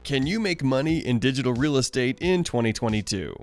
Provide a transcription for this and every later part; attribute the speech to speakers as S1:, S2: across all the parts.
S1: Can you make money in digital real estate in 2022?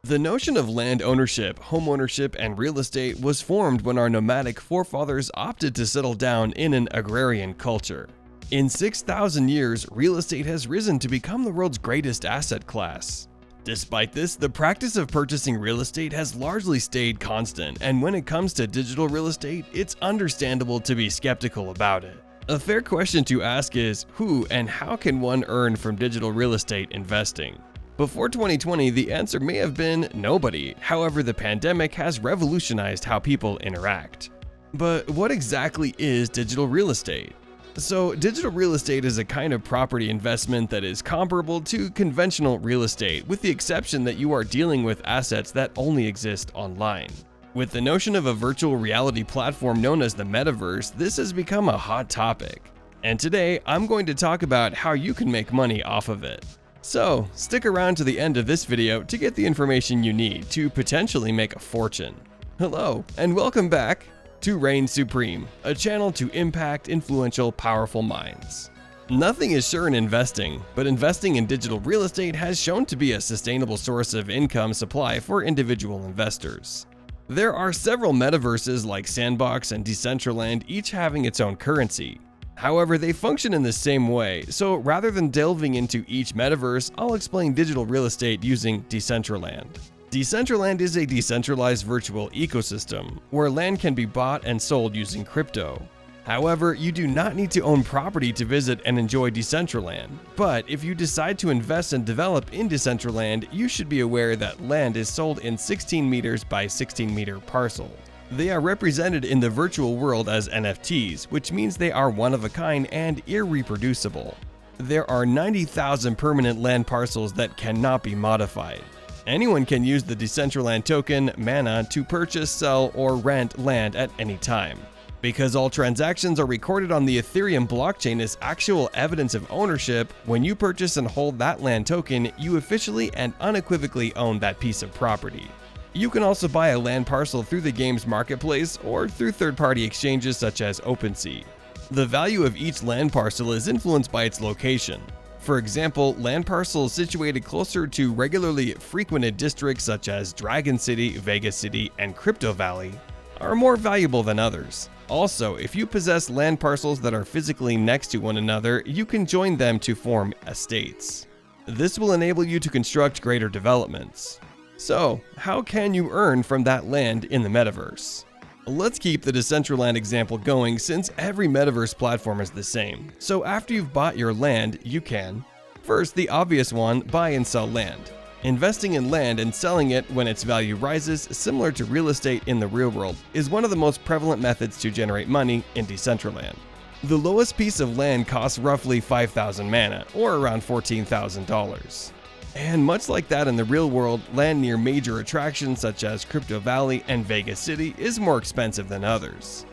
S1: The notion of land ownership, home ownership, and real estate was formed when our nomadic forefathers opted to settle down in an agrarian culture. In 6,000 years, real estate has risen to become the world's greatest asset class. Despite this, the practice of purchasing real estate has largely stayed constant, and when it comes to digital real estate, it's understandable to be skeptical about it. A fair question to ask is, who and how can one earn from digital real estate investing? Before 2020, the answer may have been nobody. However, the pandemic has revolutionized how people interact. But what exactly is digital real estate? So, digital real estate is a kind of property investment that is comparable to conventional real estate, with the exception that you are dealing with assets that only exist online. With the notion of a virtual reality platform known as the metaverse, this has become a hot topic. And today, I'm going to talk about how you can make money off of it. So, stick around to the end of this video to get the information you need to potentially make a fortune. Hello, and welcome back to Reign Supreme, a channel to impact influential, powerful minds. Nothing is sure in investing, but investing in digital real estate has shown to be a sustainable source of income supply for individual investors. There are several metaverses like Sandbox and Decentraland, each having its own currency. However, they function in the same way, so rather than delving into each metaverse, I'll explain digital real estate using Decentraland. Decentraland is a decentralized virtual ecosystem, where land can be bought and sold using crypto. However, you do not need to own property to visit and enjoy Decentraland, but if you decide to invest and develop in Decentraland, you should be aware that land is sold in 16 meters by 16 meter parcels. They are represented in the virtual world as NFTs, which means they are one of a kind and irreproducible. There are 90,000 permanent land parcels that cannot be modified. Anyone can use the Decentraland token, MANA, to purchase, sell, or rent land at any time. Because all transactions are recorded on the Ethereum blockchain as actual evidence of ownership, when you purchase and hold that land token, you officially and unequivocally own that piece of property. You can also buy a land parcel through the game's marketplace or through third-party exchanges such as OpenSea. The value of each land parcel is influenced by its location. For example, land parcels situated closer to regularly frequented districts such as Dragon City, Vegas City, and Crypto Valley are more valuable than others. Also, if you possess land parcels that are physically next to one another, you can join them to form estates. This will enable you to construct greater developments. So, how can you earn from that land in the metaverse? Let's keep the Decentraland example going since every metaverse platform is the same. So after you've bought your land, you can, first, the obvious one, buy and sell land. Investing in land and selling it when its value rises, similar to real estate in the real world, is one of the most prevalent methods to generate money in Decentraland. The lowest piece of land costs roughly 5,000 mana, or around $14,000. And much like that in the real world, land near major attractions such as Crypto Valley and Vegas City is more expensive than others.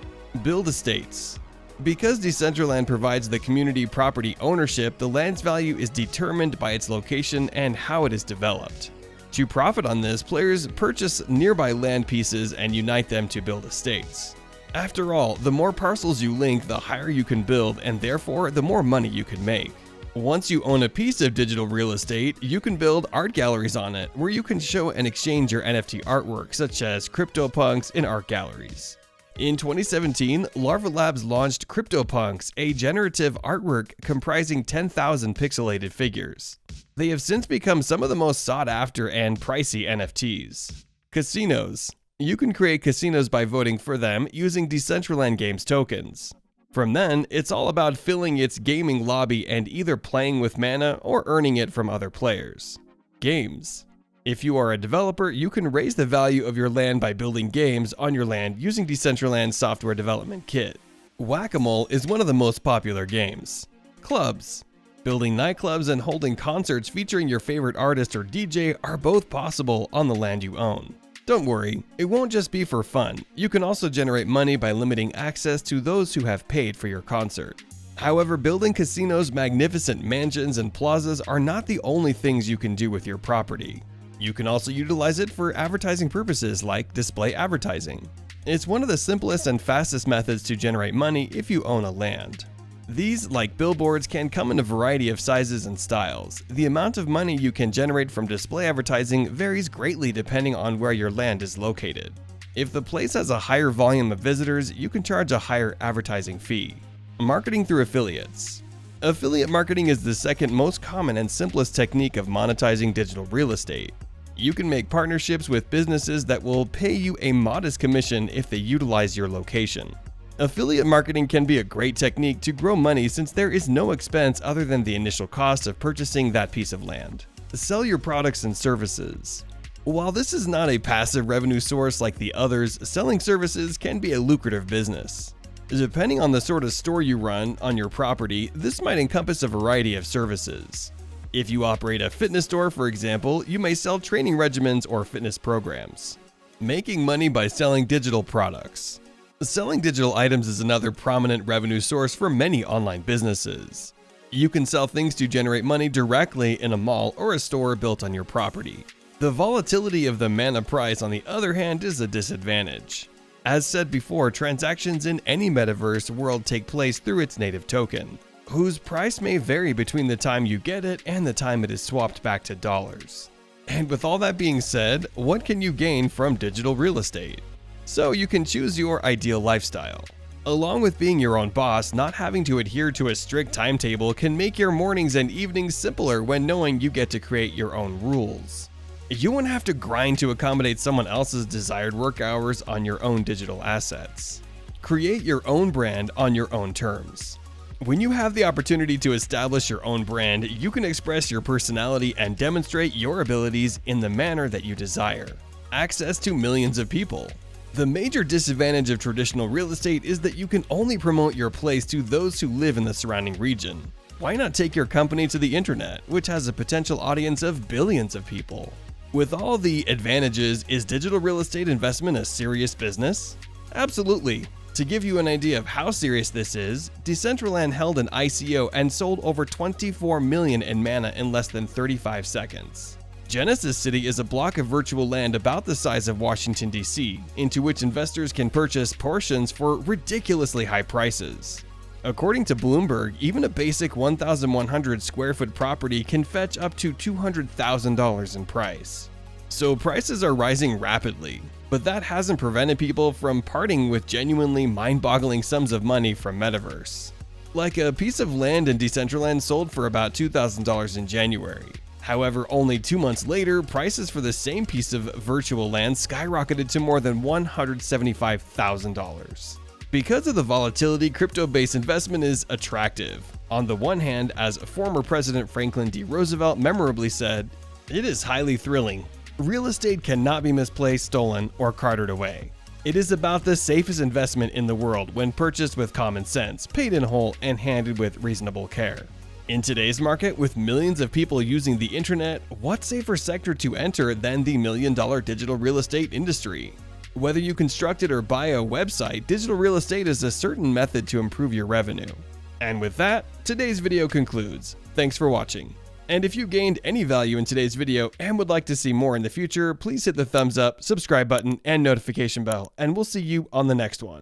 S1: Build estates. Because Decentraland provides the community property ownership, the land's value is determined by its location and how it is developed. To profit on this, players purchase nearby land pieces and unite them to build estates. After all, the more parcels you link, the higher you can build, and therefore the more money you can make. Once you own a piece of digital real estate, you can build art galleries on it, where you can show and exchange your NFT artwork, such as CryptoPunks, in art galleries. In 2017, Larva Labs launched CryptoPunks, a generative artwork comprising 10,000 pixelated figures. They have since become some of the most sought-after and pricey NFTs. Casinos. You can create casinos by voting for them using Decentraland Games tokens. From then, it's all about filling its gaming lobby and either playing with mana or earning it from other players. Games. If you are a developer, you can raise the value of your land by building games on your land using Decentraland's software development kit. Whack-A-Mole is one of the most popular games. Clubs. Building nightclubs and holding concerts featuring your favorite artist or DJ are both possible on the land you own. Don't worry, it won't just be for fun. You can also generate money by limiting access to those who have paid for your concert. However, building casinos, magnificent mansions, and plazas are not the only things you can do with your property. You can also utilize it for advertising purposes like display advertising. It's one of the simplest and fastest methods to generate money if you own a land. These, like billboards, can come in a variety of sizes and styles. The amount of money you can generate from display advertising varies greatly depending on where your land is located. If the place has a higher volume of visitors, you can charge a higher advertising fee. Marketing through affiliates. Affiliate marketing is the second most common and simplest technique of monetizing digital real estate. You can make partnerships with businesses that will pay you a modest commission if they utilize your location. Affiliate marketing can be a great technique to grow money since there is no expense other than the initial cost of purchasing that piece of land. Sell your products and services. While this is not a passive revenue source like the others, selling services can be a lucrative business. Depending on the sort of store you run on your property, this might encompass a variety of services. If you operate a fitness store, for example, you may sell training regimens or fitness programs. Making money by selling digital products. Selling digital items is another prominent revenue source for many online businesses. You can sell things to generate money directly in a mall or a store built on your property. The volatility of the mana price, on the other hand, is a disadvantage. As said before, transactions in any metaverse world take place through its native token, whose price may vary between the time you get it and the time it is swapped back to dollars. And with all that being said, what can you gain from digital real estate? So you can choose your ideal lifestyle. Along with being your own boss, not having to adhere to a strict timetable can make your mornings and evenings simpler when knowing you get to create your own rules. You won't have to grind to accommodate someone else's desired work hours on your own digital assets. Create your own brand on your own terms. When you have the opportunity to establish your own brand, you can express your personality and demonstrate your abilities in the manner that you desire. Access to millions of people. The major disadvantage of traditional real estate is that you can only promote your place to those who live in the surrounding region. Why not take your company to the internet, which has a potential audience of billions of people? With all the advantages, is digital real estate investment a serious business? Absolutely. To give you an idea of how serious this is, Decentraland held an ICO and sold over 24 million in mana in less than 35 seconds. Genesis City is a block of virtual land about the size of Washington, D.C., into which investors can purchase portions for ridiculously high prices. According to Bloomberg, even a basic 1,100 square foot property can fetch up to $200,000 in price. So prices are rising rapidly, but that hasn't prevented people from parting with genuinely mind-boggling sums of money from metaverse. Like a piece of land in Decentraland sold for about $2,000 in January. However, only 2 months later, prices for the same piece of virtual land skyrocketed to more than $175,000. Because of the volatility, crypto-based investment is attractive. On the one hand, as former President Franklin D. Roosevelt memorably said, "It is highly thrilling. Real estate cannot be misplaced, stolen, or carted away. It is about the safest investment in the world when purchased with common sense, paid in whole, and handled with reasonable care." In today's market, with millions of people using the internet, what safer sector to enter than the million-dollar digital real estate industry? Whether you construct it or buy a website, digital real estate is a certain method to improve your revenue. And with that, today's video concludes. Thanks for watching. And if you gained any value in today's video and would like to see more in the future, please hit the thumbs up, subscribe button, and notification bell, and we'll see you on the next one.